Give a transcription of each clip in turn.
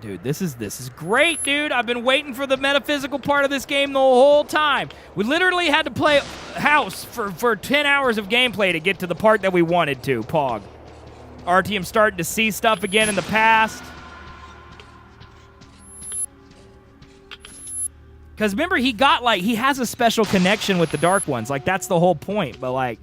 Dude, this is great, dude. I've been waiting for the metaphysical part of this game the whole time. We literally had to play house for 10 hours of gameplay to get to the part that we wanted to, Pog. RTM starting to see stuff again in the past. Because remember, he has a special connection with the Dark Ones. Like, that's the whole point. But, like,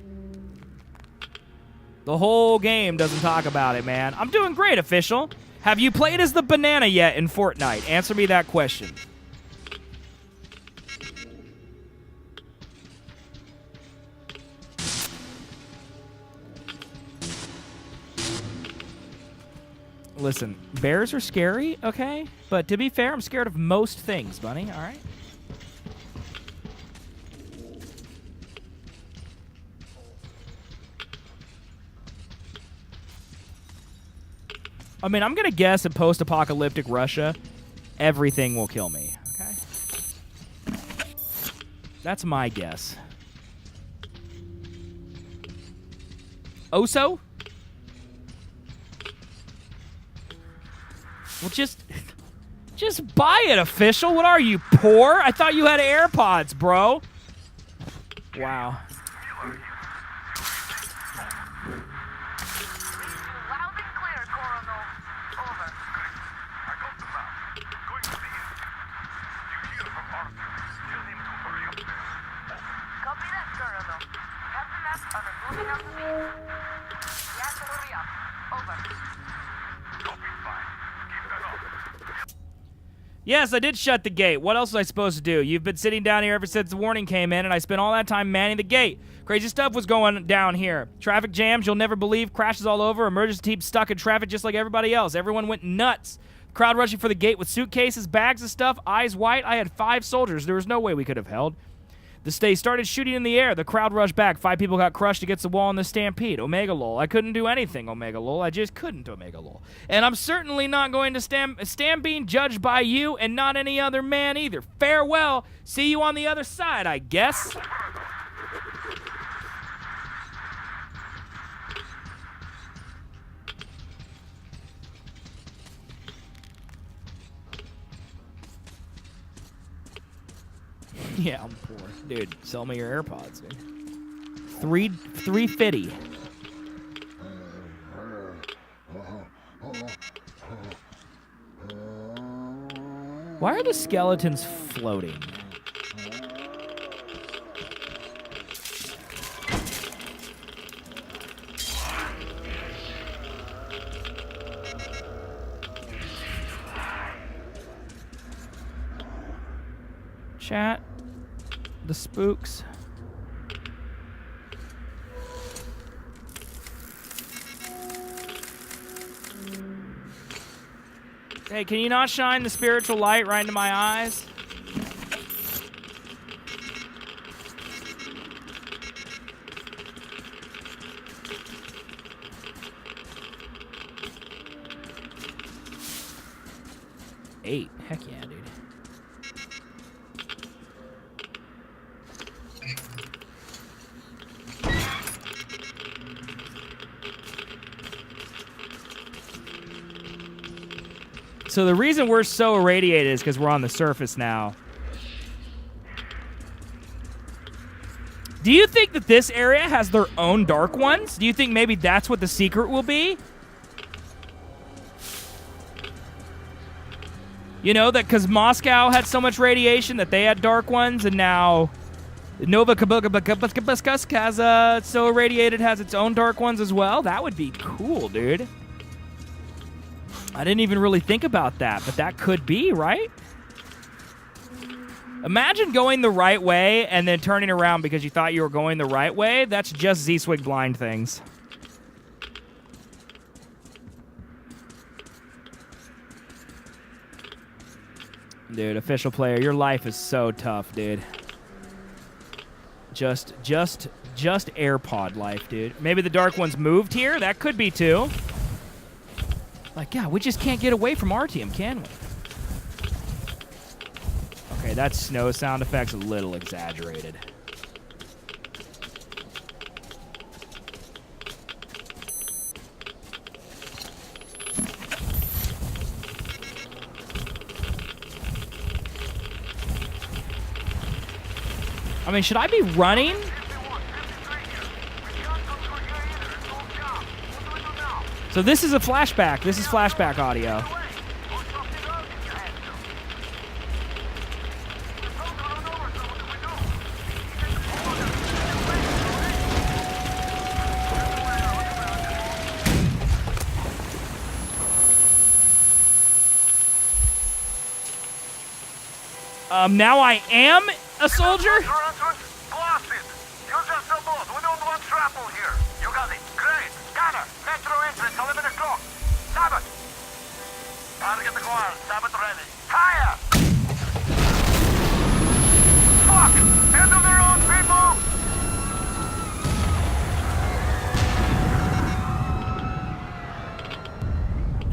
the whole game doesn't talk about it, man. I'm doing great, official. Have you played as the banana yet in Fortnite? Answer me that question. Listen, bears are scary, okay? But to be fair, I'm scared of most things, bunny, all right? I mean, I'm going to guess in post-apocalyptic Russia, everything will kill me, okay? That's my guess. Oso? Well, just buy it, official. What are you, poor? I thought you had AirPods, bro. Wow. Yes, I did shut the gate. What else was I supposed to do? You've been sitting down here ever since the warning came in, and I spent all that time manning the gate. Crazy stuff was going down here. Traffic jams you'll never believe, crashes all over, emergency team stuck in traffic just like everybody else. Everyone went nuts. Crowd rushing for the gate with suitcases, bags of stuff, eyes white. I had 5 soldiers. There was no way we could have held. They started shooting in the air. The crowd rushed back. 5 people got crushed against the wall in the stampede. Omega lol. I couldn't do anything, Omega lol. I just couldn't, Omega lol. And I'm certainly not going to stand being judged by you and not any other man either. Farewell. See you on the other side, I guess. Yeah, I'm poor. Dude, sell me your AirPods, dude. $350. Why are the skeletons floating? Chat. The spooks. Hey, can you not shine the spiritual light right into my eyes? Eight. Heck yeah, dude. So the reason we're so irradiated is because we're on the surface now. Do you think that this area has their own dark ones? Do you think maybe that's what the secret will be? You know, that because Moscow had so much radiation that they had dark ones, and now Novosibirsk has so irradiated has its own dark ones as well? That would be cool, dude. I didn't even really think about that, but that could be, right? Imagine going the right way and then turning around because you thought you were going the right way. That's just zswiggs blind things. Dude, official player, your life is so tough, dude. Just AirPod life, dude. Maybe the dark ones moved here? That could be too. Like, yeah, we just can't get away from Artyom, can we? Okay, that snow sound effect's a little exaggerated. I mean, should I be running? So this is a flashback. This is flashback audio. Now I am a soldier?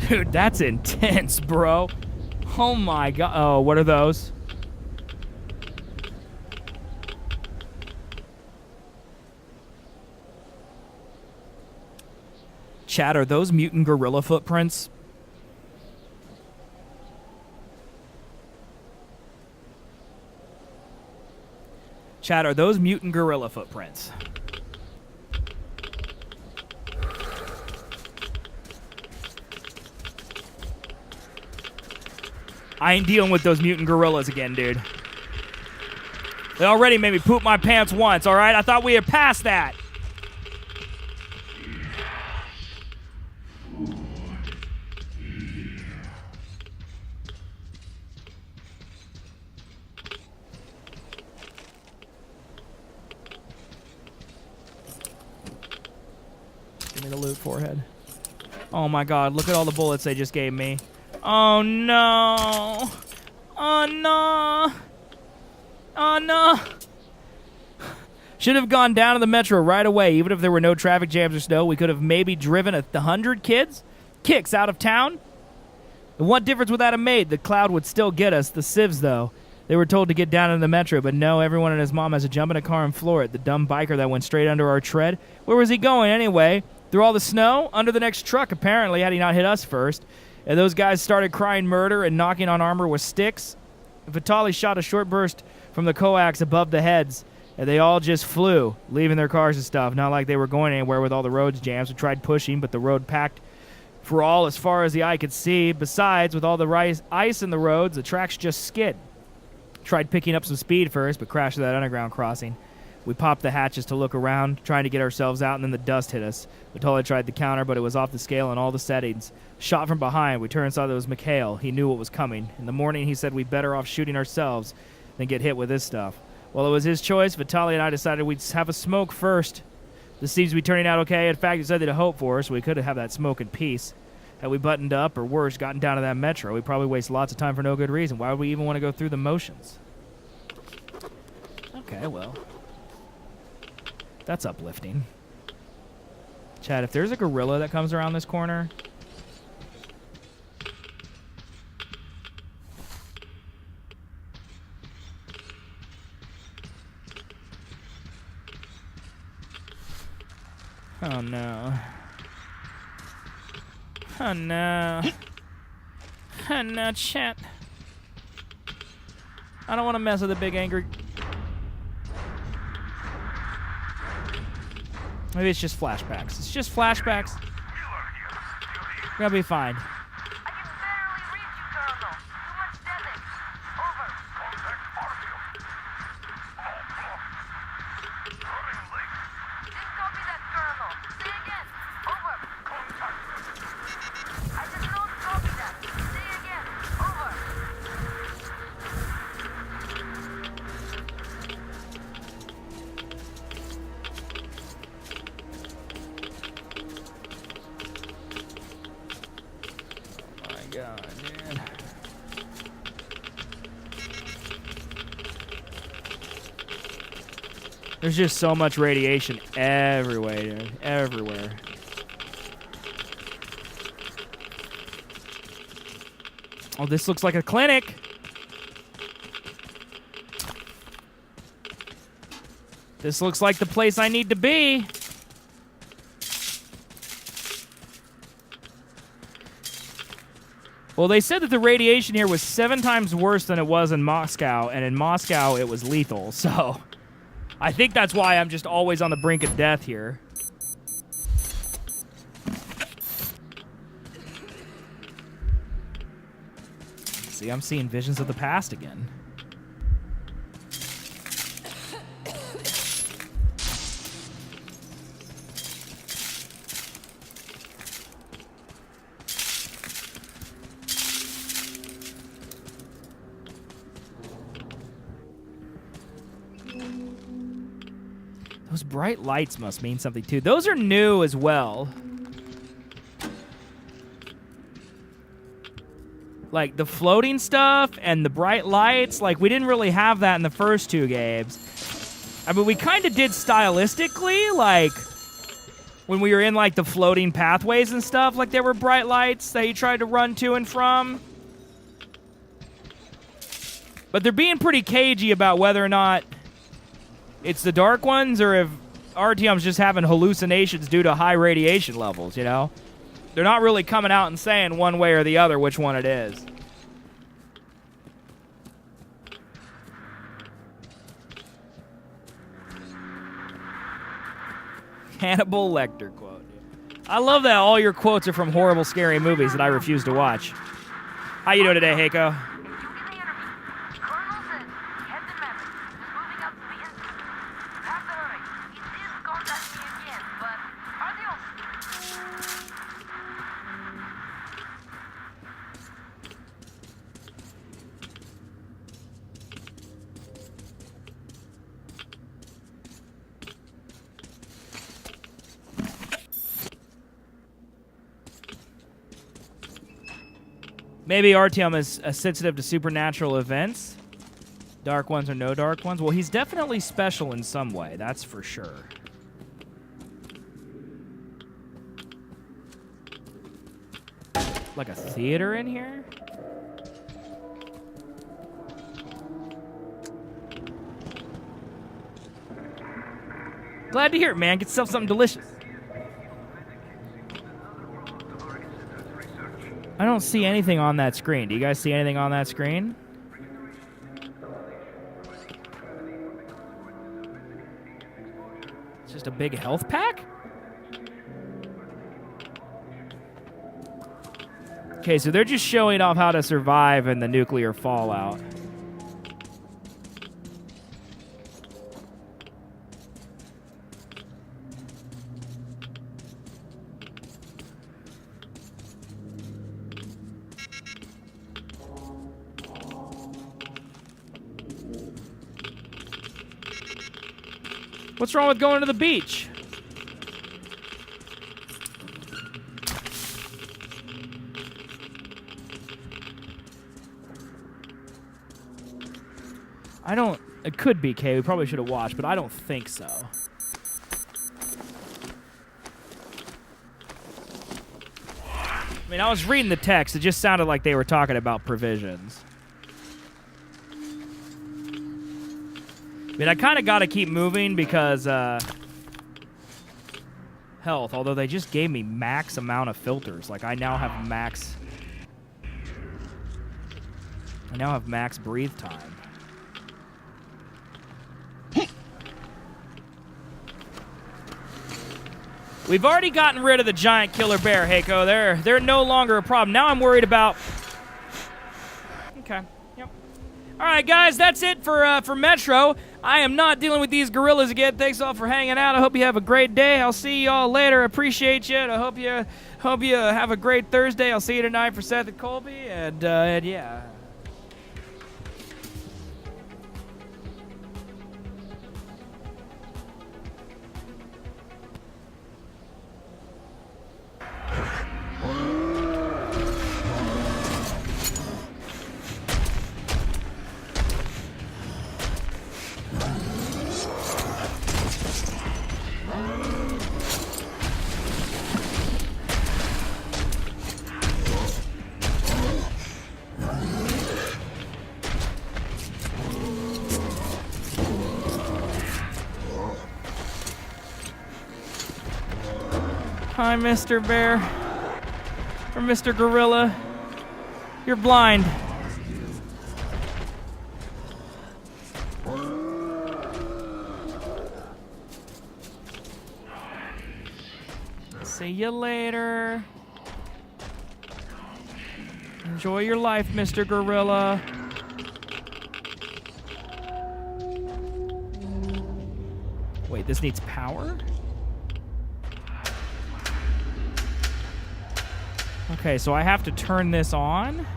Dude, that's intense, bro. Oh my god. Oh, what are those? Chat, are those mutant gorilla footprints? Chat, are those mutant gorilla footprints? I ain't dealing with those mutant gorillas again, dude. They already made me poop my pants once, alright? I thought we had passed that. Give me the loot, forehead. Oh my god, look at all the bullets they just gave me. Oh no! Oh no! Oh no! Should have gone down to the metro right away. Even if there were no traffic jams or snow, we could have maybe driven 100 kicks out of town. And what difference would that have made? The cloud would still get us. The civs, though. They were told to get down in the metro, but no, everyone and his mom has to jump in a car and floor it. The dumb biker that went straight under our tread. Where was he going anyway? Through all the snow? Under the next truck, apparently, had he not hit us first. And those guys started crying murder and knocking on armor with sticks. Vitaly shot a short burst from the coax above the heads, and they all just flew, leaving their cars and stuff. Not like they were going anywhere with all the roads jammed. We tried pushing, but the road packed for all as far as the eye could see. Besides, with all the ice in the roads, the tracks just skid. Tried picking up some speed first, but crashed that underground crossing. We popped the hatches to look around, trying to get ourselves out, and then the dust hit us. Vitaly tried the counter, but it was off the scale in all the settings. Shot from behind. We turned and saw that it was Mikhail. He knew what was coming. In the morning, he said we'd better off shooting ourselves than get hit with this stuff. Well, it was his choice. Vitaly and I decided we'd have a smoke first. This seems to be turning out okay. In fact, he said they'd hope for us, so we could have that smoke in peace. Had we buttoned up, or worse, gotten down to that metro, we'd probably waste lots of time for no good reason. Why would we even want to go through the motions? Okay, well. That's uplifting. Chad, if there's a gorilla that comes around this corner... Oh no. Oh no. Oh no, chat. I don't want to mess with a big angry... Maybe it's just flashbacks. It's just flashbacks. We're gonna be fine. There's just so much radiation everywhere, dude. Everywhere. Oh, this looks like a clinic. This looks like the place I need to be. Well, they said that the radiation here was 7 times worse than it was in Moscow, and in Moscow it was lethal, so... I think that's why I'm just always on the brink of death here. See, I'm seeing visions of the past again. Those bright lights must mean something too. Those are new as well. Like the floating stuff and the bright lights, like we didn't really have that in the first two games. I mean, we kind of did stylistically, like when we were in like the floating pathways and stuff, like there were bright lights that you tried to run to and from. But they're being pretty cagey about whether or not it's the dark ones or if RTM's just having hallucinations due to high radiation levels, you know? They're not really coming out and saying one way or the other which one it is. Hannibal Lecter quote. I love that all your quotes are from horrible, scary movies that I refuse to watch. How you doing today, Heiko? Maybe Artyom is sensitive to supernatural events. Dark ones or no dark ones. Well, he's definitely special in some way, that's for sure. Like a theater in here? Glad to hear it, man. Get yourself something delicious. I don't see anything on that screen. Do you guys see anything on that screen? It's just a big health pack? Okay, so they're just showing off how to survive in the nuclear fallout. What's wrong with going to the beach? I don't... It could be, Kay. We probably should have watched, but I don't think so. I mean, I was reading the text. It just sounded like they were talking about provisions. I mean, I kind of got to keep moving because, health, although they just gave me max amount of filters. Like, I now have max breathe time. We've already gotten rid of the giant killer bear, Heiko. They're no longer a problem. Now I'm worried about... Okay, yep. All right, guys, that's it for Metro. I am not dealing with these gorillas again. Thanks all for hanging out. I hope you have a great day. I'll see y'all later. Appreciate you. I hope you have a great Thursday. I'll see you tonight for Seth and Colby. And yeah. Hi, Mr. Bear. Or Mr. Gorilla. You're blind. See you later. Enjoy your life, Mr. Gorilla. Wait, this needs power? Okay, so I have to turn this on.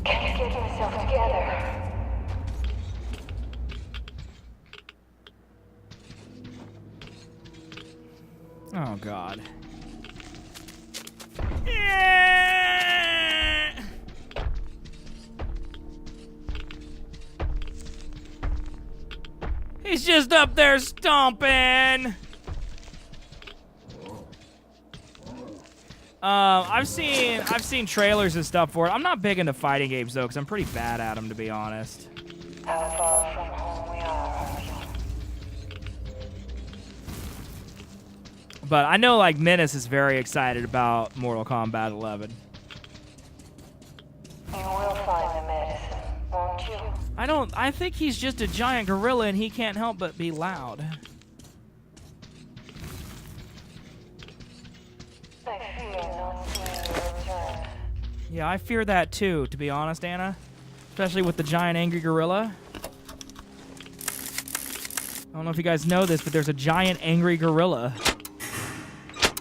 Get yourself together. Oh, God. He's just up there stomping. I've seen trailers and stuff for it. I'm not big into fighting games though, because I'm pretty bad at them, to be honest. How far from home we are you? But I know like Menace is very excited about Mortal Kombat 11. You will find the medicine, won't you? I think he's just a giant gorilla and he can't help but be loud. I fear not seeing you return. Yeah, I fear that too, to be honest, Anna. Especially with the giant angry gorilla. I don't know if you guys know this, but there's a giant angry gorilla.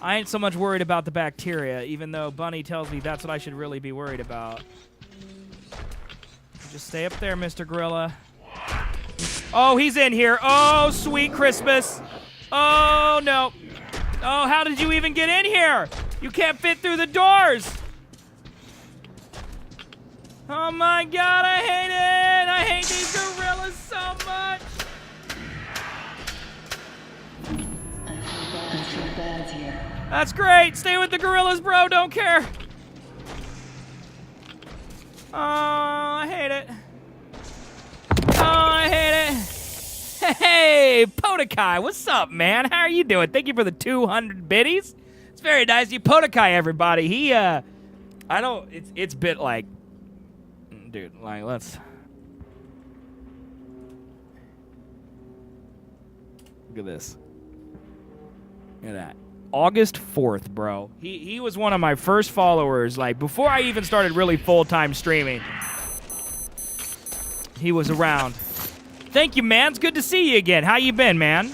I ain't so much worried about the bacteria, even though Bunny tells me that's what I should really be worried about. Just stay up there, Mr. Gorilla. Oh, he's in here. Oh, sweet Christmas. Oh, no. Oh, how did you even get in here? You can't fit through the doors. Oh, my God, I hate it. I hate these gorillas so much. I feel bad here. That's great. Stay with the gorillas, bro. Don't care. Oh, I hate it. Oh, I hate it. Hey, Podakai, what's up, man? How are you doing? Thank you for the 200 biddies. It's very nice. You Podakai, everybody. He, I don't, it's bit like, dude, like, let's. Look at this. Look at that. August 4th, bro. He was one of my first followers, like, before I even started really full-time streaming. He was around. Thank you, man. It's good to see you again. How you been, man?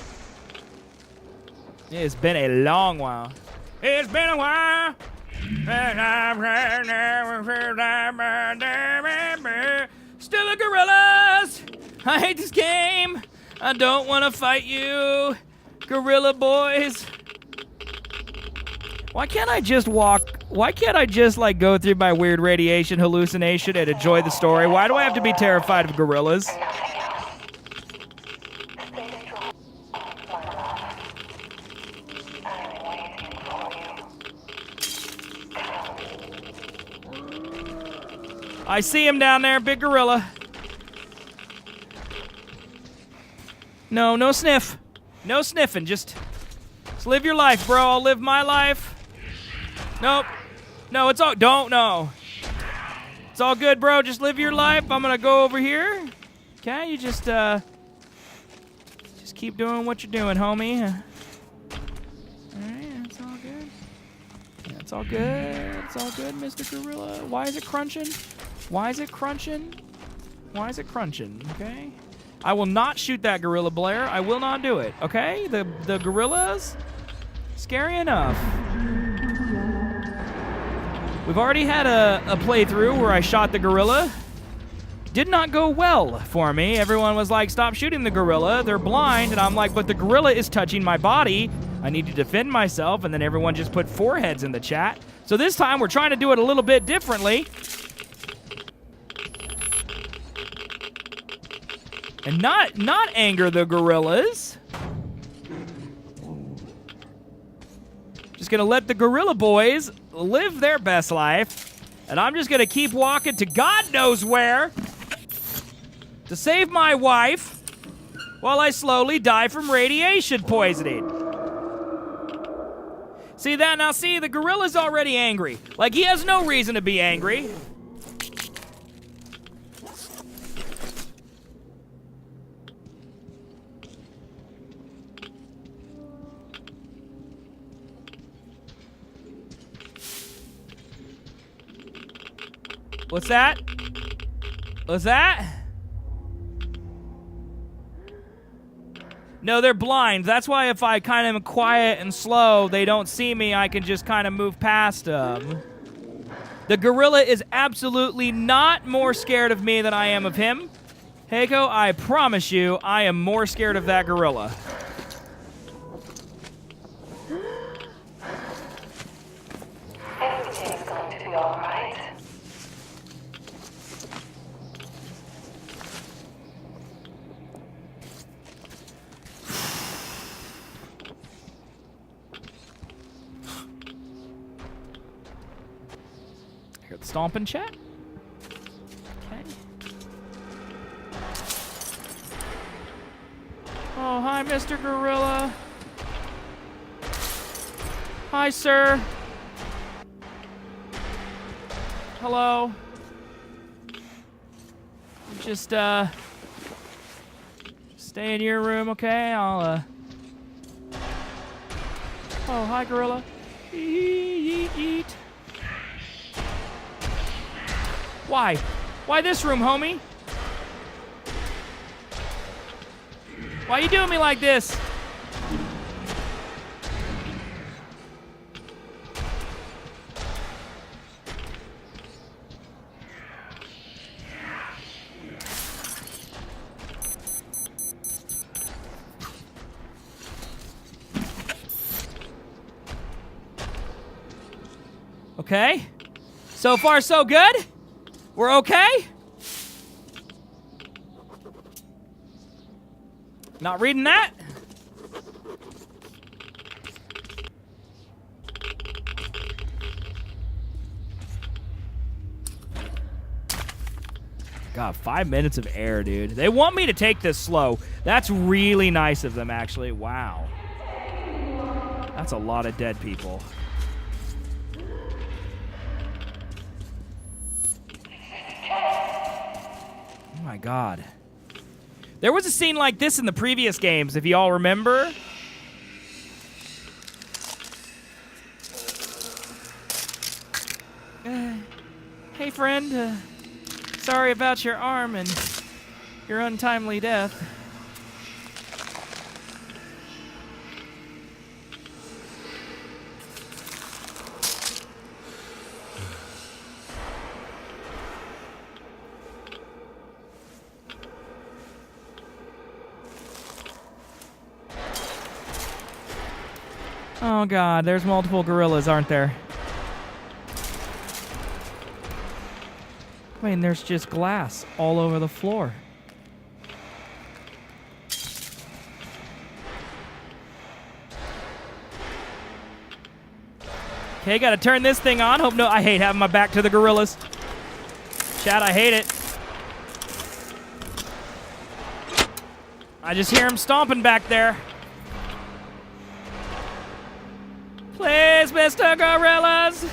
It's been a long while. It's been a while. Still the gorillas. I hate this game. I don't want to fight you, gorilla boys. Why can't I just walk? Why can't I just, like, go through my weird radiation hallucination and enjoy the story? Why do I have to be terrified of gorillas? Nothing else. Stay strong, my love. I'm waiting for you. Come. I see him down there, big gorilla. No, no sniff. No sniffing, just live your life, bro. I'll live my life. Nope. No, it's all, don't, no. It's all good, bro. Just live your life. I'm gonna go over here. Okay, you just keep doing what you're doing, homie. Alright, it's all good. Yeah, it's all good. It's all good, Mr. Gorilla. Why is it crunching? Why is it crunching? Why is it crunching? Okay. I will not shoot that gorilla, Blair. I will not do it, okay? The gorillas, scary enough. We've already had a playthrough where I shot the gorilla. Did not go well for me. Everyone was like, stop shooting the gorilla. They're blind. And I'm like, but the gorilla is touching my body. I need to defend myself. And then everyone just put foreheads in the chat. So this time we're trying to do it a little bit differently. And not anger the gorillas. Just gonna let the gorilla boys live their best life. And I'm just gonna keep walking to God knows where to save my wife while I slowly die from radiation poisoning. See that? Now see, the gorilla's already angry. Like, he has no reason to be angry. What's that? What's that? No, they're blind. That's why if I kind of am quiet and slow, they don't see me. I can just kind of move past them. The gorilla is absolutely not more scared of me than I am of him. Heiko, I promise you, I am more scared of that gorilla. Everything's going to be alright. Hear the stomping chat. Okay. Oh, hi, Mr. Gorilla. Hi, sir. Hello. Just stay in your room, okay? I'll, Oh, hi, gorilla. Eat, eat. Why? Why this room, homie? Why you doing me like this? Okay. So far, so good? We're okay? Not reading that? God, 5 minutes of air, dude. They want me to take this slow. That's really nice of them, actually. Wow. That's a lot of dead people. Oh my God. There was a scene like this in the previous games, if y'all remember. Hey friend, sorry about your arm and your untimely death. Oh God, there's multiple gorillas, aren't there? I mean, there's just glass all over the floor. Okay, gotta turn this thing on. Hope no, I hate having my back to the gorillas. Chat, I hate it. I just hear him stomping back there. Please, Mr. Gorillas!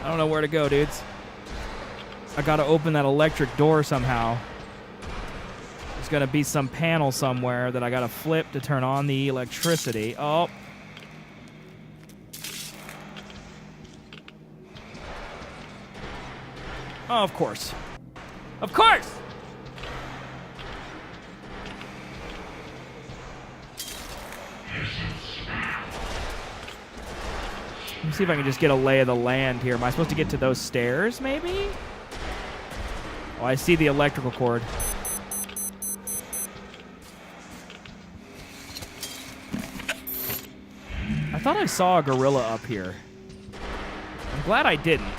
I don't know where to go, dudes. I gotta open that electric door somehow. There's gonna be some panel somewhere that I gotta flip to turn on the electricity. Oh. Oh, of course. Of course! Let me see if I can just get a lay of the land here. Am I supposed to get to those stairs, maybe? Oh, I see the electrical cord. I thought I saw a gorilla up here. I'm glad I didn't.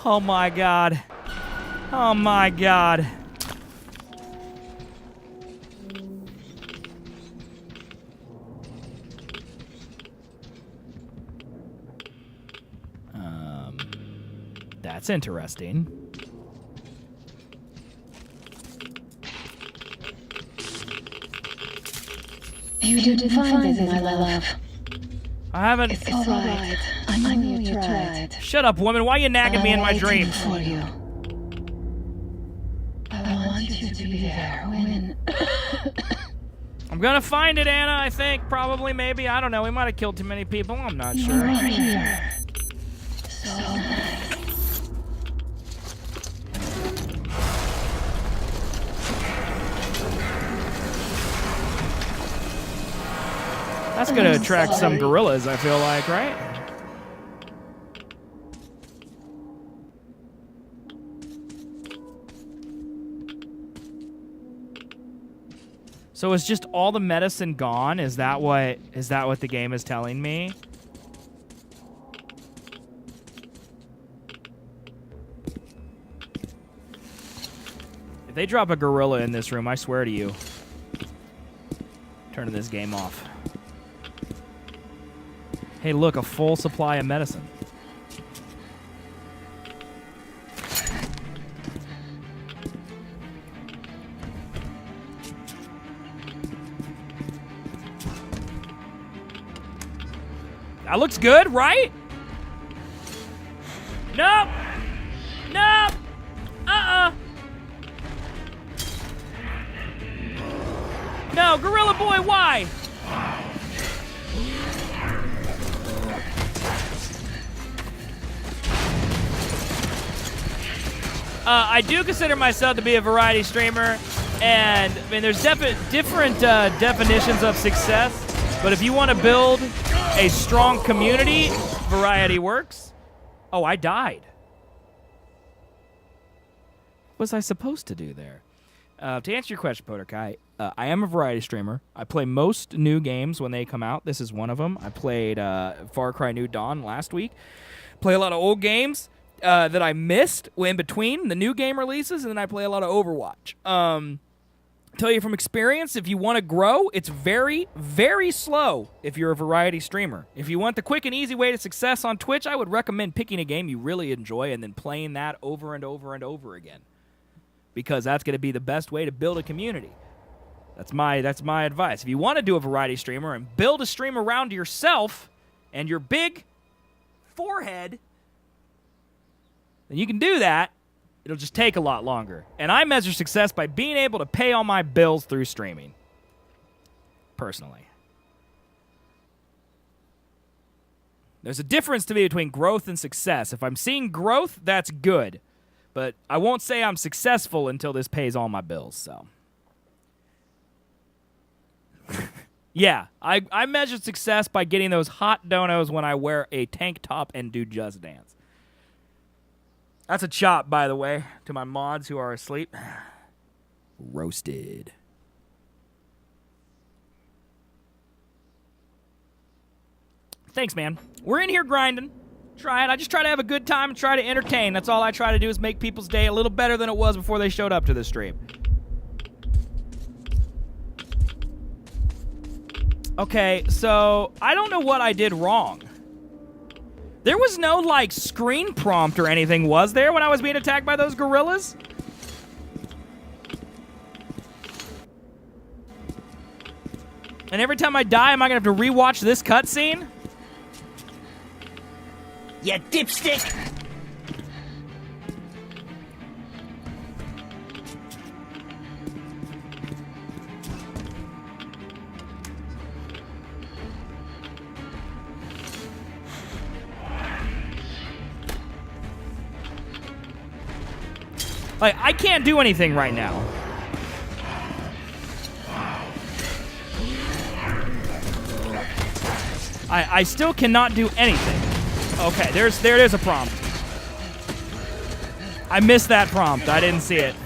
Oh my god. Oh my god. That's interesting. You didn't find this, my love. I haven't. It's all right. I know you tried. Shut up, woman. Why are you nagging me in my I'm waiting dreams? for you. I want you to be there when... I'm gonna find it, Anna, I think. Probably, maybe. I don't know. We might have killed too many people. I'm not You're sure. right here. So nice. That's gonna I'm attract some sorry. gorillas, I feel like, right? So is just all the medicine gone? Is that what the game is telling me? If they drop a gorilla in this room, I swear to you, turning this game off. Hey, look, a full supply of medicine. That looks good, right? Nope. Nope. No, Gorilla Boy, why? I do consider myself to be a variety streamer, and I mean, there's different definitions of success, but if you want to build a strong community, variety works. Oh, I died. What was I supposed to do there? To answer your question, Poderkai, I am a variety streamer. I play most new games when they come out. This is one of them. I played Far Cry New Dawn last week. Play a lot of old games that I missed in between the new game releases, and then I play a lot of Overwatch. Tell you from experience, if you want to grow, it's very, very slow if you're a variety streamer. If you want the quick and easy way to success on Twitch, I would recommend picking a game you really enjoy and then playing that over and over and over again, because that's going to be the best way to build a community. That's my advice. If you want to do a variety streamer and build a stream around yourself and your big forehead, then you can do that. It'll just take a lot longer. And I measure success by being able to pay all my bills through streaming. Personally. There's a difference to me between growth and success. If I'm seeing growth, that's good. But I won't say I'm successful until this pays all my bills, so. Yeah, I measure success by getting those hot donos when I wear a tank top and do Just Dance. That's a chop, by the way, to my mods who are asleep. Roasted. Thanks, man. We're in here grinding. Try it. I just try to have a good time and try to entertain. That's all I try to do, is make people's day a little better than it was before they showed up to the stream. Okay, so I don't know what I did wrong. There was no, like, screen prompt or anything, was there, when I was being attacked by those gorillas? And every time I die, am I going to have to rewatch this cutscene? You dipstick! Like, I can't do anything right now. I still cannot do anything. Okay, there's a prompt. I missed that prompt. I didn't see it.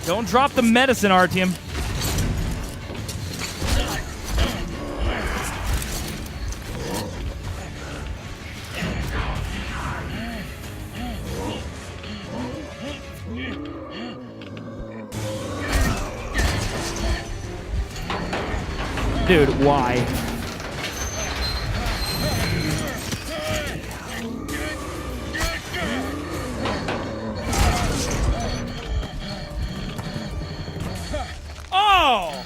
Don't drop the medicine, Artyom. Dude, why? Oh!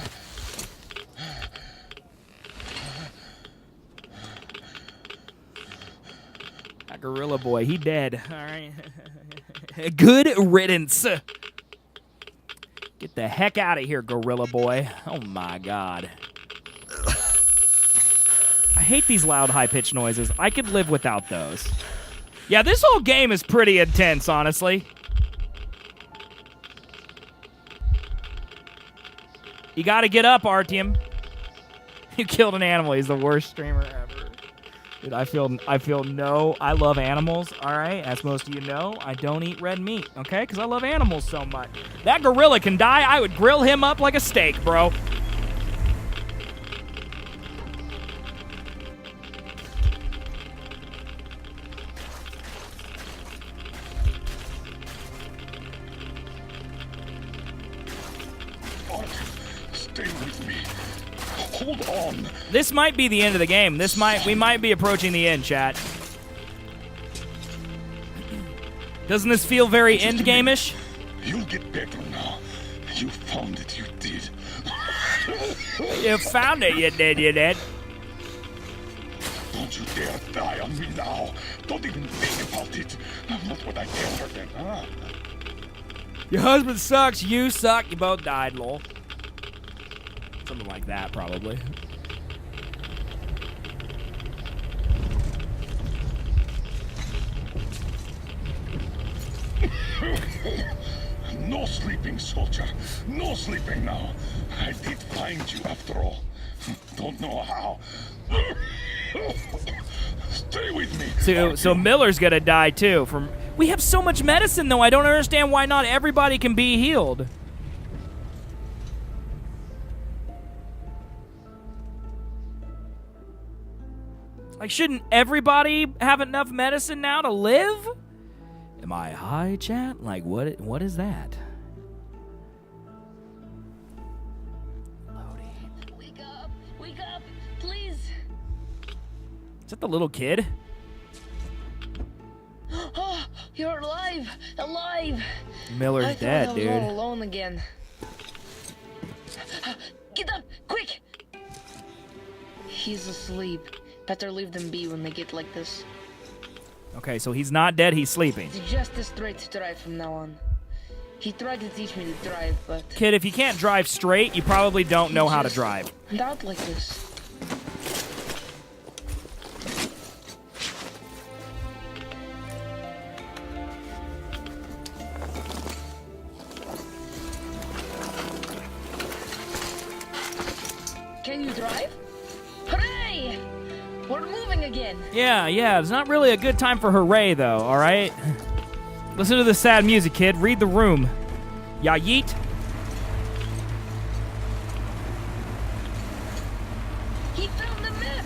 That gorilla boy, he dead. All right. Good riddance. Get the heck out of here, gorilla boy. Oh my god. I hate these loud, high-pitched noises. I could live without those. Yeah, this whole game is pretty intense, honestly. You gotta get up, Artyom. You killed an animal. He's the worst streamer ever. Dude, I love animals, all right? As most of you know, I don't eat red meat, okay? Because I love animals so much. That gorilla can die. I would grill him up like a steak, bro. Stay with me. Hold on. This might be the end of the game. We might be approaching the end, chat. Doesn't this feel very endgame-ish? You'll get better now. You found it, you did. You found it, you did. Don't you dare die on me now. Don't even think about it. Not what I did for them, huh? Your husband sucks, you suck, you both died, lol. Something like that, probably. No sleeping, soldier. No sleeping now. I did find you after all. Don't know how. Stay with me. So Miller's gonna die too. We have so much medicine though. I don't understand why not everybody can be healed. Like, shouldn't everybody have enough medicine now to live? Am I high, chat? Like, what is that? Loading. Wake up, please. Is that the little kid? Oh, you're alive. Miller's dead, I was dude. all alone again. Get up, quick. He's asleep. Better leave them be when they get like this. Okay, so he's not dead, he's sleeping. It's just a straight drive from now on. He tried to teach me to drive, but... Kid, if you can't drive straight, you probably don't know how to drive. And out like this. Can you drive? Hooray! We're moving again. Yeah, it's not really a good time for hooray, though, alright? Listen to the sad music, kid. Read the room. Ya yeet. He found the map!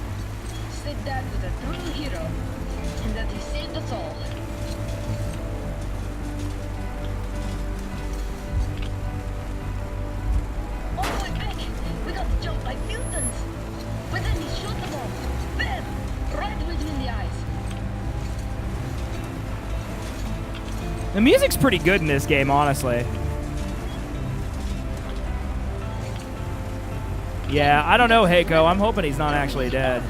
Said that was a true hero. And that he saved us all. All the way back! We got jumped by mutants! But then he shot them all! Bam! Right between the eyes! The music's pretty good in this game, honestly. Yeah, I don't know, Heiko. I'm hoping he's not actually dead.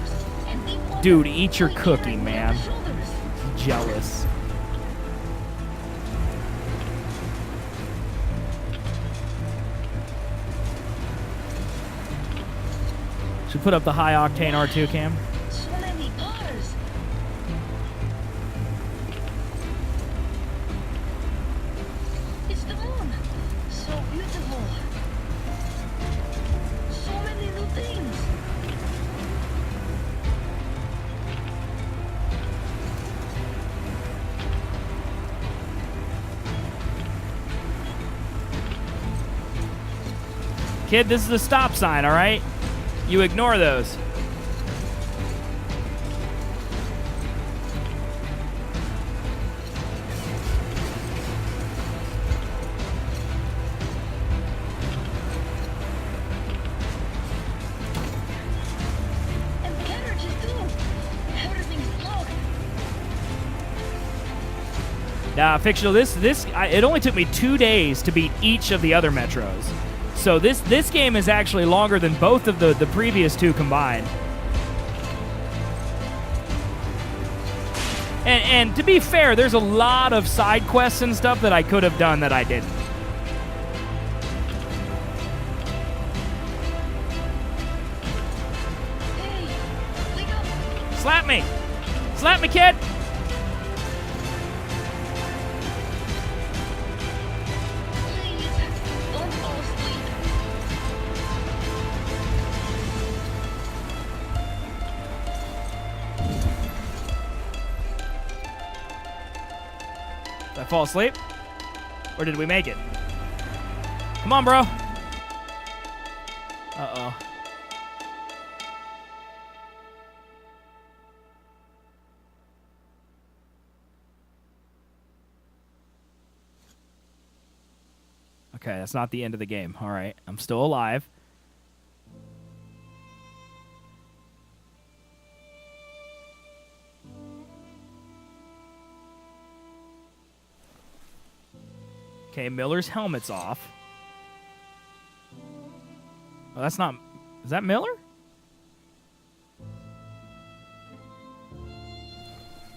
Dude, eat your cookie, man. Jealous. Should put up the high octane R2 cam. So many cars! It's the moon! So beautiful! So many new things! Kid, this is a stop sign, all right? You ignore those. Fictional, it only took me 2 days to beat each of the other metros. So this game is actually longer than both of the previous two combined. And to be fair, there's a lot of side quests and stuff that I could have done that I didn't. Hey, wake up! Slap me! Slap me, kid! Please, don't fall asleep. Did I fall asleep? Or did we make it? Come on, bro. Uh-oh. Okay, that's not the end of the game. All right, I'm still alive. Okay, Miller's helmet's off. Oh, that's not... Is that Miller?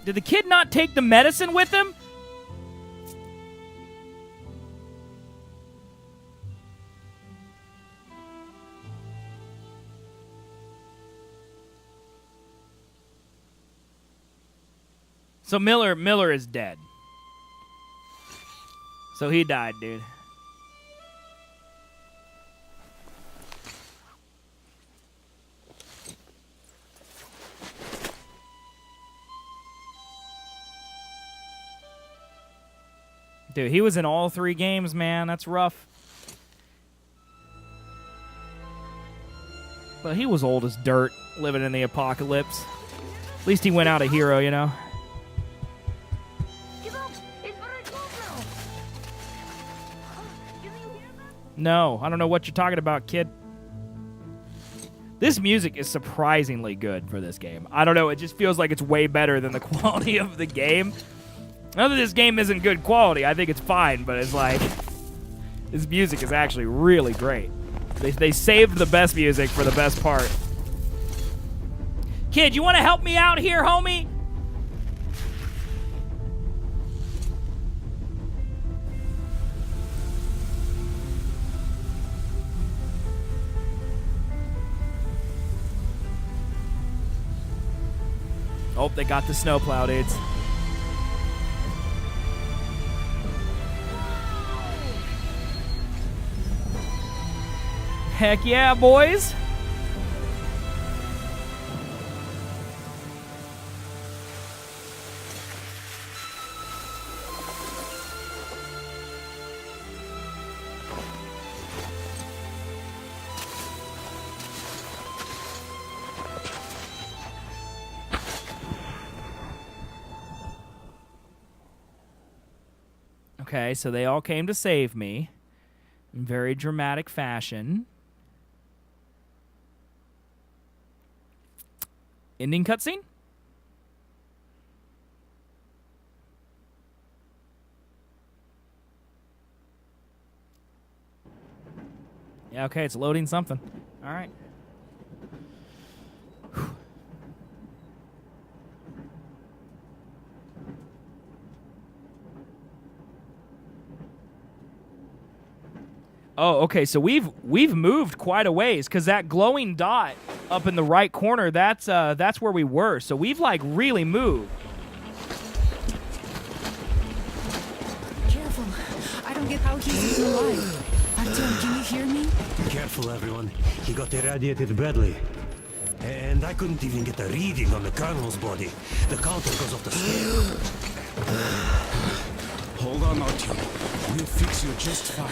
Did the kid not take the medicine with him? So Miller is dead. So he died, dude. Dude, he was in all 3 games, man. That's rough. But he was old as dirt, living in the apocalypse. At least he went out a hero, you know? Get up! It's very close now! Can you hear that? No, I don't know what you're talking about, kid. This music is surprisingly good for this game. I don't know, it just feels like it's way better than the quality of the game. Not that this game isn't good quality, I think it's fine, but it's like, this music is actually really great. They saved the best music for the best part. Kid, you want to help me out here, homie? Oh, they got the snowplow, dudes. Heck yeah, boys. Okay, so they all came to save me in very dramatic fashion. Ending cutscene? Yeah, okay, it's loading something. All right. Whew. Oh, okay, so we've moved quite a ways, because that glowing dot up in the right corner, that's where we were. So we've like really moved. Careful. I don't get how he's still alive. Artyom, can you hear me? Careful, everyone. He got irradiated badly. And I couldn't even get a reading on the colonel's body. The counter goes off the scale. Hold on, Artyom. We'll fix you just fine.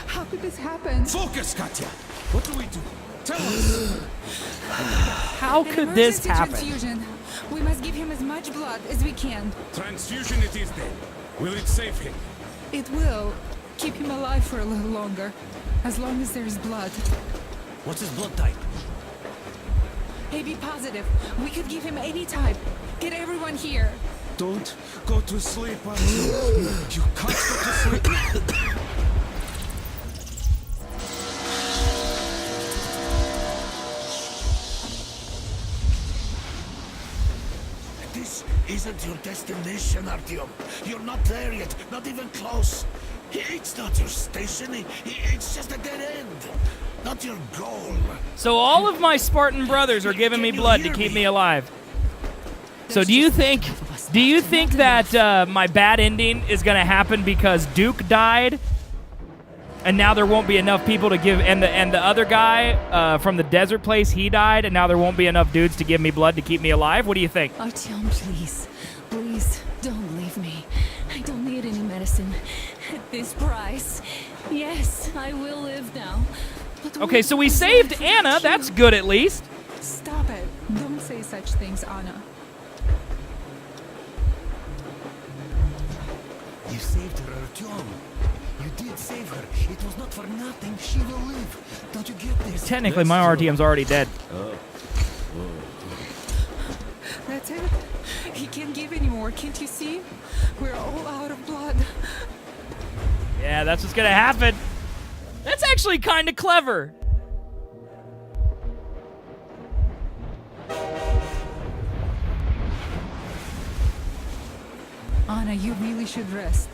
How could this happen? Focus, Katya! What do we do? Tell us! How An could this emergency happen? Transfusion. We must give him as much blood as we can. Transfusion it is then. Will it save him? It will keep him alive for a little longer, as long as there is blood. What's his blood type? AB positive. We could give him any type. Get everyone here. Don't go to sleep, Artyom. You can't go to sleep now. This isn't your destination, Artyom. You're not there yet, not even close. It's not your station, it's just a dead end. Not your goal. So all of my Spartan brothers are giving me blood to keep me alive. So do you think that my bad ending is gonna happen because Duke died, and now there won't be enough people to give, and the other guy from the desert place, he died, and now there won't be enough dudes to give me blood to keep me alive? What do you think? Artyom, please. Please, don't leave me. I don't need any medicine. At this price. Yes, I will live now. But Okay, so we saved Anna. That's good at least. Stop it. Don't say such things, Anna. You saved her, Artyom. You did save her. It was not for nothing. She will live. Don't you get this? Technically, my RTM's already dead. That's it. He can't give anymore. Can't you see? We're all out of blood. Yeah, that's what's gonna happen. That's actually kind of clever. Anna, you really should rest.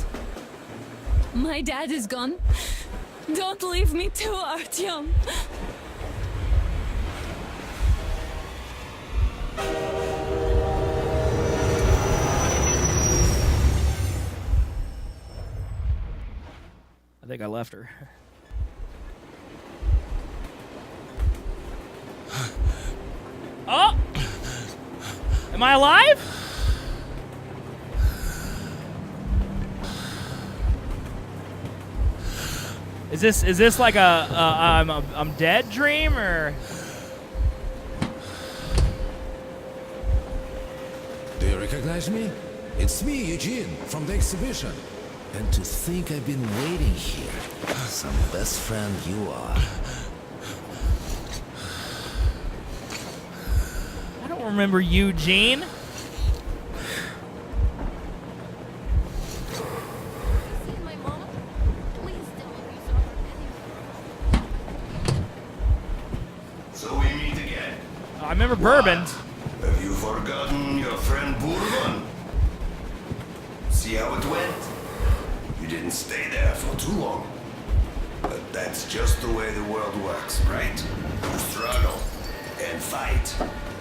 My dad is gone. Don't leave me too, Artyom. I think I left her. Oh! Am I alive? Is this like I'm dead dream, or? Do you recognize me? It's me, Eugene, from the exhibition. And to think I've been waiting here. Some best friend you are. I don't remember Eugene. My mom? Please tell me you saw her anywhere. So we meet again. I remember Bourbon. Have you forgotten your friend Bourbon? See how it went? You didn't stay there for too long. But that's just the way the world works, right? You struggle, and fight,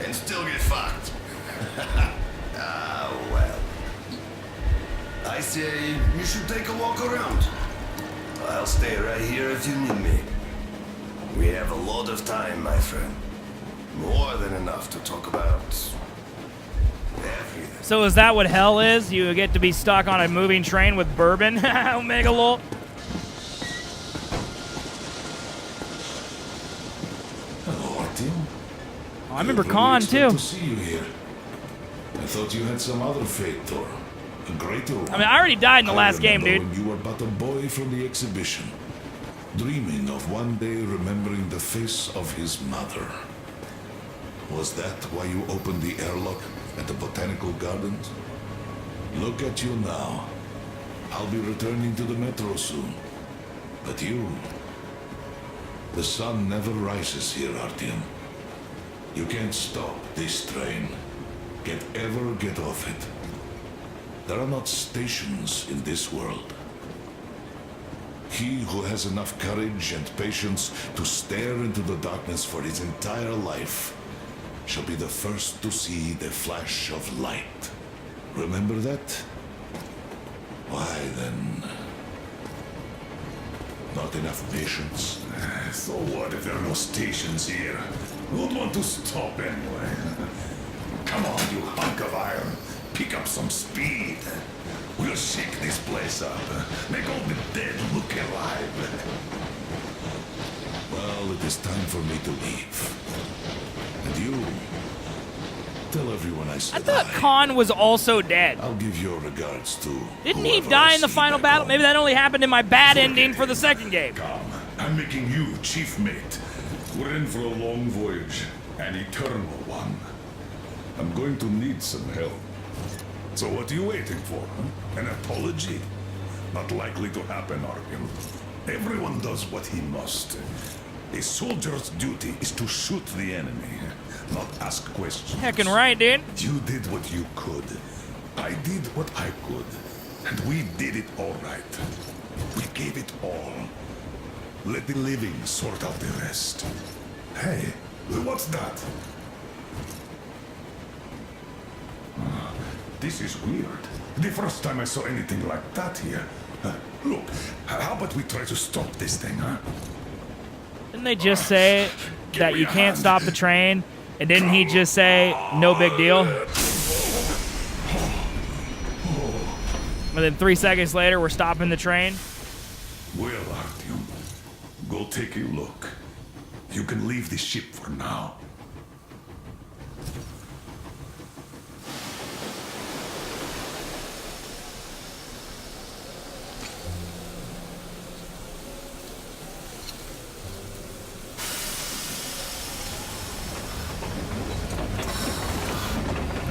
and still get fucked. Ah, well. I say you should take a walk around. I'll stay right here if you need me. We have a lot of time, my friend. More than enough to talk about everything. So is that what hell is? You get to be stuck on a moving train with Bourbon? Omega lol. Hello, Artyom. I remember Good Khan expect too. to see you here. I thought you had some other fate, or a greater one. I mean, I already died in the last game, dude. When you were but a boy from the exhibition, dreaming of one day remembering the face of his mother. Was that why you opened the airlock at the botanical gardens? Look at you now. I'll be returning to the metro soon. But you... The sun never rises here, Artyom. You can't stop this train. Can't ever get off it. There are not stations in this world. He who has enough courage and patience to stare into the darkness for his entire life shall be the first to see the flash of light. Remember that? Why then... Not enough patience? So what if there are no stations here? Who'd want to stop anyway? Come on, you hunk of iron. Pick up some speed. We'll shake this place up. Make all the dead look alive. Well, it is time for me to leave. And you... Tell everyone I I said thought hi. Khan was also dead. I'll give your regards to... Didn't he whoever die I in the see final back battle? home. Maybe that only happened in my bad ending for the second game. Come, I'm making you chief mate. We're in for a long voyage, an eternal one. I'm going to need some help. So what are you waiting for? Huh? An apology? Not likely to happen, Artyom. Everyone does what he must. A soldier's duty is to shoot the enemy, not ask questions. Heckin' right, dude. You did what you could. I did what I could. And we did it all right. We gave it all. Let the living sort out the rest. Hey, what's that? This is weird. The first time I saw anything like that here. Look, how about we try to stop this thing, huh? Didn't they just say that you can't stop the train? And didn't he just say, no big deal? And then 3 seconds later, we're stopping the train. Well, Artyom, go take a look. You can leave the ship for now.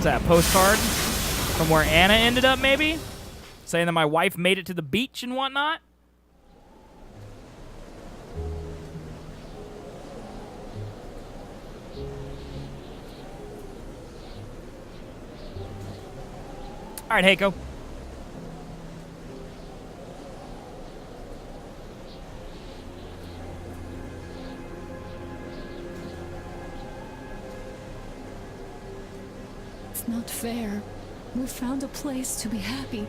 What's that, postcard? From where Anna ended up, maybe? Saying that my wife made it to the beach and whatnot? All right, Heiko. It's not fair. We found a place to be happy,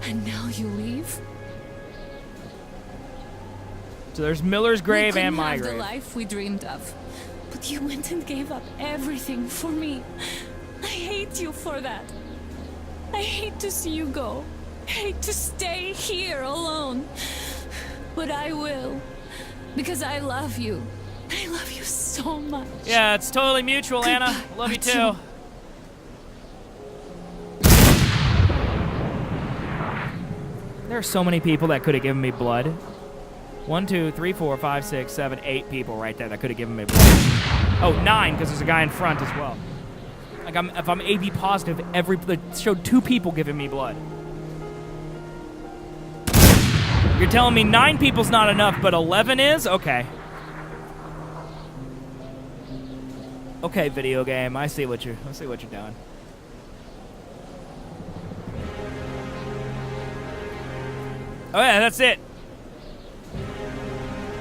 and now you leave? So there's Miller's grave and my We couldn't have grave. the life we dreamed of, but you went and gave up everything for me. I hate you for that. I hate to see you go. I hate to stay here alone. But I will, because I love you. I love you so much. Yeah, it's totally mutual, Anna. Love you too. There are so many people that could have given me blood. 1, 2, 3, 4, 5, 6, 7, 8 people right there that could have given me blood. Oh, 9, because there's a guy in front as well. Like, if I'm AB positive, they showed 2 people giving me blood. You're telling me 9 people's not enough, but 11 is? Okay. Okay, video game. I see what you're doing. Oh yeah, that's it.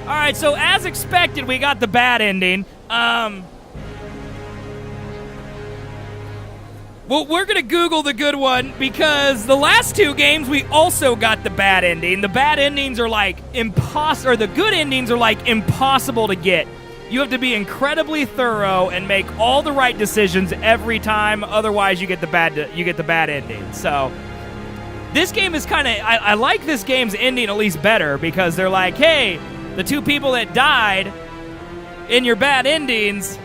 All right, so as expected, we got the bad ending. Well, we're gonna Google the good one because the last 2 games we also got the bad ending. The bad endings are like the good endings are like impossible to get. You have to be incredibly thorough and make all the right decisions every time. Otherwise, you get the bad ending. So this game is kind of I like this game's ending at least better because they're like, hey, the 2 people that died in your bad endings,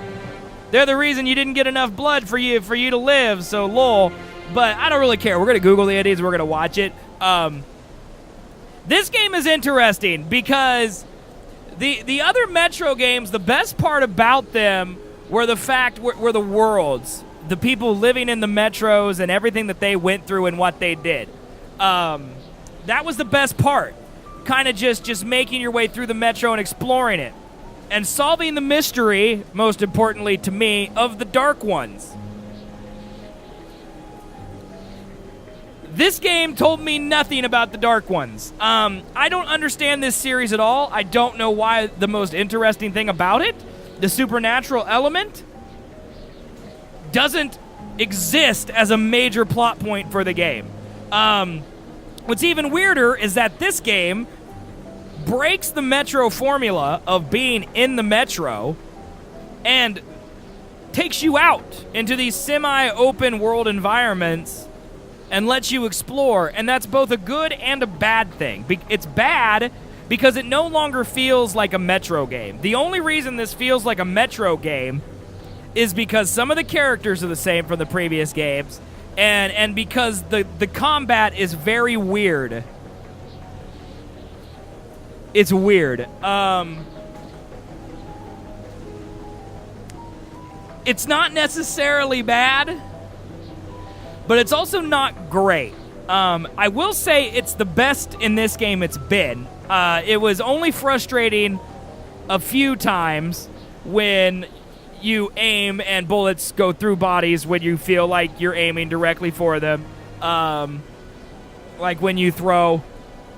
they're the reason you didn't get enough blood for you to live, so lol. But I don't really care. We're going to Google the endings. We're going to watch it. This game is interesting because the other Metro games, the best part about them were were the worlds. The people living in the Metros and everything that they went through and what they did. That was the best part. Kind of just making your way through the Metro and exploring it. And solving the mystery, most importantly to me, of the Dark Ones. This game told me nothing about the Dark Ones. I don't understand this series at all. I don't know why the most interesting thing about it, the supernatural element, doesn't exist as a major plot point for the game. What's even weirder is that this game breaks the Metro formula of being in the Metro and takes you out into these semi-open world environments and lets you explore, and that's both a good and a bad thing. It's bad because it no longer feels like a Metro game. The only reason this feels like a Metro game is because some of the characters are the same from the previous games, and because the combat is very weird. It's weird. It's not necessarily bad, but it's also not great. I will say it's the best in this game it's been. It was only frustrating a few times when you aim and bullets go through bodies when you feel like you're aiming directly for them. Like when you throw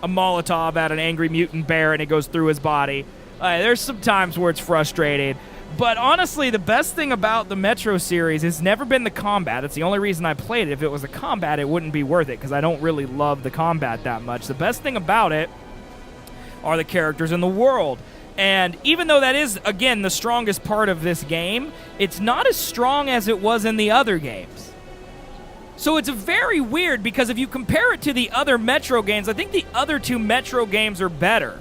a Molotov at an angry mutant bear and it goes through his body. There's some times where it's frustrating. But honestly, the best thing about the Metro series has never been the combat. It's the only reason I played it. If it was the combat, it wouldn't be worth it because I don't really love the combat that much. The best thing about it are the characters in the world. And even though that is, again, the strongest part of this game, it's not as strong as it was in the other games. So it's very weird because if you compare it to the other Metro games, I think the other two Metro games are better.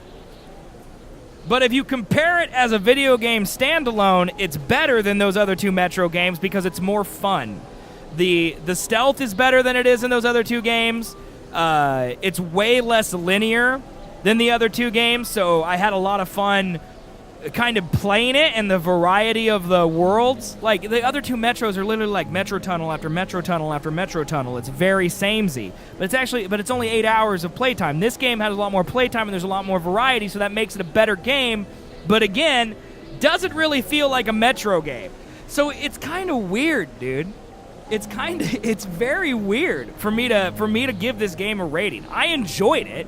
But if you compare it as a video game standalone, it's better than those other two Metro games because it's more fun. The stealth is better than it is in those other two games. It's way less linear than the other two games, so I had a lot of fun kind of playing it and the variety of the worlds. Like, the other two Metros are literally like Metro Tunnel after Metro Tunnel after Metro Tunnel. It's very samey. But it's only 8 hours of playtime. This game has a lot more playtime and there's a lot more variety, so that makes it a better game. But again, doesn't really feel like a Metro game. So it's kind of weird, dude. It's very weird for me to give this game a rating. I enjoyed it.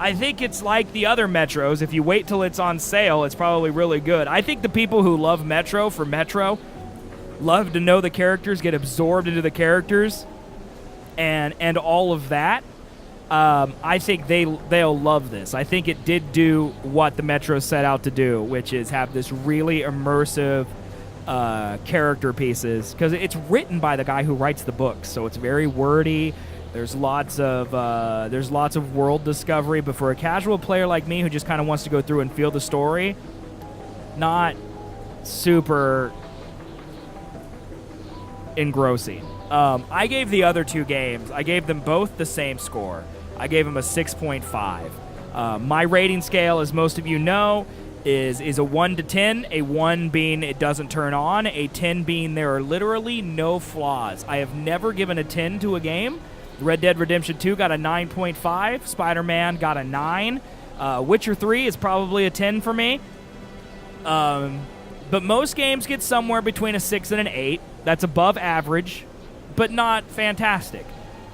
I think it's like the other Metros. If you wait till it's on sale, it's probably really good. I think the people who love Metro for Metro love to know the characters, get absorbed into the characters, and all of that. I think they'll love this. I think it did do what the Metro set out to do, which is have this really immersive character pieces, because it's written by the guy who writes the books, so it's very wordy. There's lots of world discovery, but for a casual player like me who just kind of wants to go through and feel the story, not super engrossing. I gave the other two games, I gave them both the same score. I gave them a 6.5. My rating scale, as most of you know, is a 1 to 10, a 1 being it doesn't turn on, a 10 being there are literally no flaws. I have never given a 10 to a game. Red Dead Redemption 2 got a 9.5. Spider-Man got a 9. Witcher 3 is probably a 10 for me. But most games get somewhere between a 6 and an 8. That's above average, but not fantastic.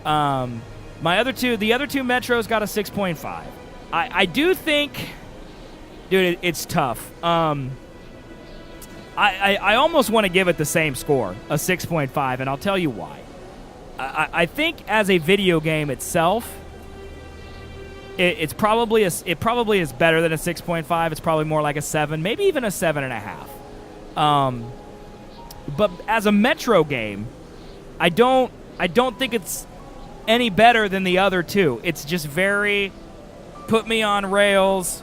The other two Metros got a 6.5. I do think, dude, it's tough. I almost want to give it the same score, a 6.5, and I'll tell you why. I think as a video game itself, it probably is better than a 6.5. It's probably more like a 7, maybe even a 7.5. But as a Metro game, I don't think it's any better than the other two. It's just very put me on rails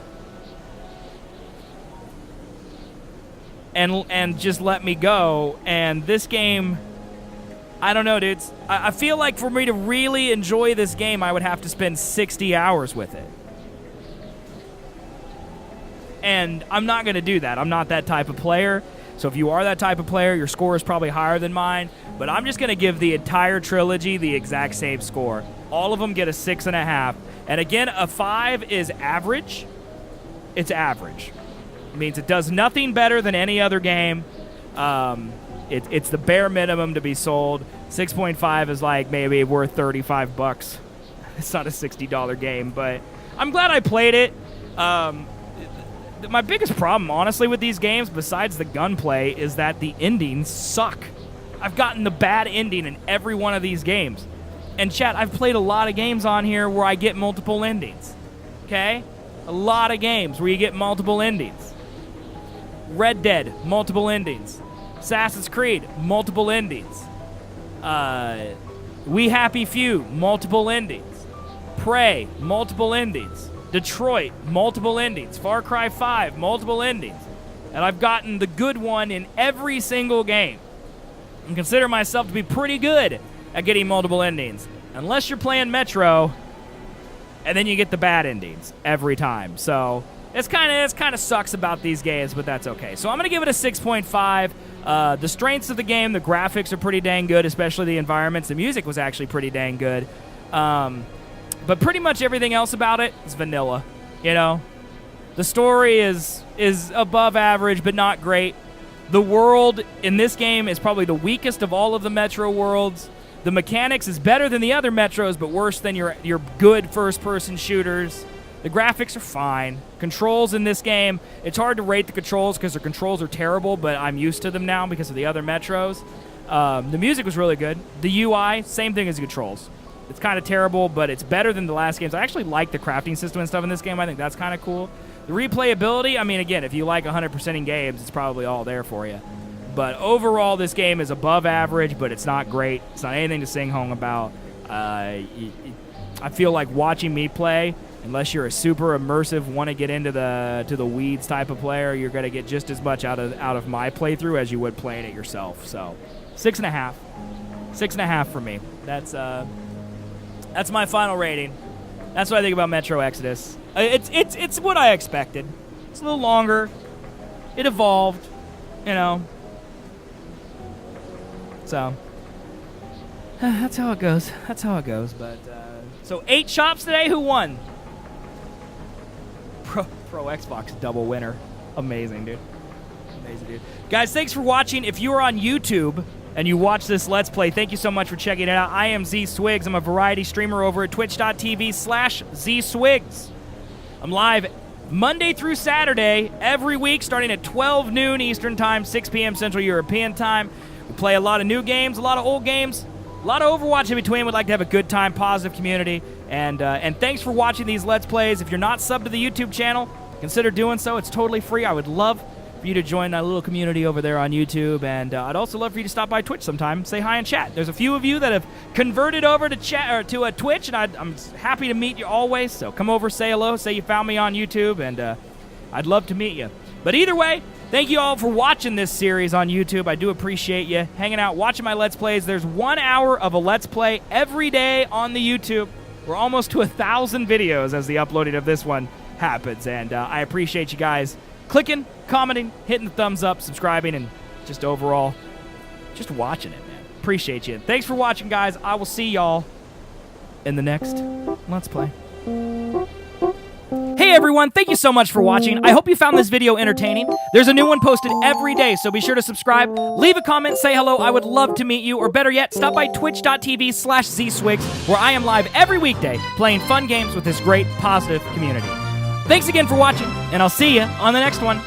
and just let me go. And this game, I don't know, dudes. I feel like for me to really enjoy this game, I would have to spend 60 hours with it. And I'm not going to do that. I'm not that type of player. So if you are that type of player, your score is probably higher than mine. But I'm just going to give the entire trilogy the exact same score. All of them get a 6.5. And again, a 5 is average. It's average. It means it does nothing better than any other game. It's the bare minimum to be sold. 6.5 is like maybe worth $35. It's not a $60 game, but I'm glad I played it. My biggest problem, honestly, with these games, besides the gunplay, is that the endings suck. I've gotten the bad ending in every one of these games. And chat, I've played a lot of games on here where I get multiple endings. Okay? A lot of games where you get multiple endings. Red Dead, multiple endings. Assassin's Creed, multiple endings. We Happy Few, multiple endings. Prey, multiple endings. Detroit, multiple endings. Far Cry 5, multiple endings. And I've gotten the good one in every single game. I consider myself to be pretty good at getting multiple endings. Unless you're playing Metro, and then you get the bad endings every time. So It's kind of sucks about these games, but that's okay. So I'm going to give it a 6.5. The strengths of the game, the graphics are pretty dang good, especially the environments. The music was actually pretty dang good. But pretty much everything else about it is vanilla, you know? The story is above average, but not great. The world in this game is probably the weakest of all of the Metro worlds. The mechanics is better than the other Metros, but worse than your good first-person shooters. The graphics are fine. Controls in this game, it's hard to rate the controls because the controls are terrible, but I'm used to them now because of the other Metros. The music was really good. The UI, same thing as the controls. It's kind of terrible, but it's better than the last games. I actually like the crafting system and stuff in this game. I think that's kind of cool. The replayability, I mean, again, if you like 100% in games, it's probably all there for you. But overall, this game is above average, but it's not great. It's not anything to sing home about. I feel like watching me play, unless you're a super immersive, want to get into the weeds type of player, you're going to get just as much out of my playthrough as you would playing it yourself. So, 6.5. 6.5 for me. That's my final rating. That's what I think about Metro Exodus. It's what I expected. It's a little longer. It evolved, you know. So, that's how it goes. That's how it goes. But so 8 shops today. Who won? Pro Xbox double winner. Amazing, dude. Amazing, dude. Guys, thanks for watching. If you are on YouTube and you watch this Let's Play, thank you so much for checking it out. I am zswiggs. I'm a variety streamer over at twitch.tv/zswiggs. I'm live Monday through Saturday every week starting at 12 noon Eastern Time, 6 p.m. Central European Time. We play a lot of new games, a lot of old games, a lot of Overwatch in between. We'd like to have a good time, positive community. And thanks for watching these Let's Plays. If you're not subbed to the YouTube channel, consider doing so. It's totally free. I would love for you to join that little community over there on YouTube. And I'd also love for you to stop by Twitch sometime, say hi and chat. There's a few of you that have converted over to chat or to Twitch, and I'm happy to meet you always. So come over, say hello, say you found me on YouTube, and I'd love to meet you. But either way, thank you all for watching this series on YouTube. I do appreciate you hanging out, watching my Let's Plays. There's 1 hour of a Let's Play every day on the YouTube. We're almost to 1,000 videos as the uploading of this one happens. And I appreciate you guys clicking, commenting, hitting the thumbs up, subscribing, and just overall, just watching it, man. Appreciate you. Thanks for watching, guys. I will see y'all in the next Let's Play. Hey everyone, thank you so much for watching. I hope you found this video entertaining. There's a new one posted every day, so be sure to subscribe, leave a comment, say hello. I would love to meet you, or better yet, stop by twitch.tv/zswiggs, where I am live every weekday playing fun games with this great, positive community. Thanks again for watching, and I'll see you on the next one.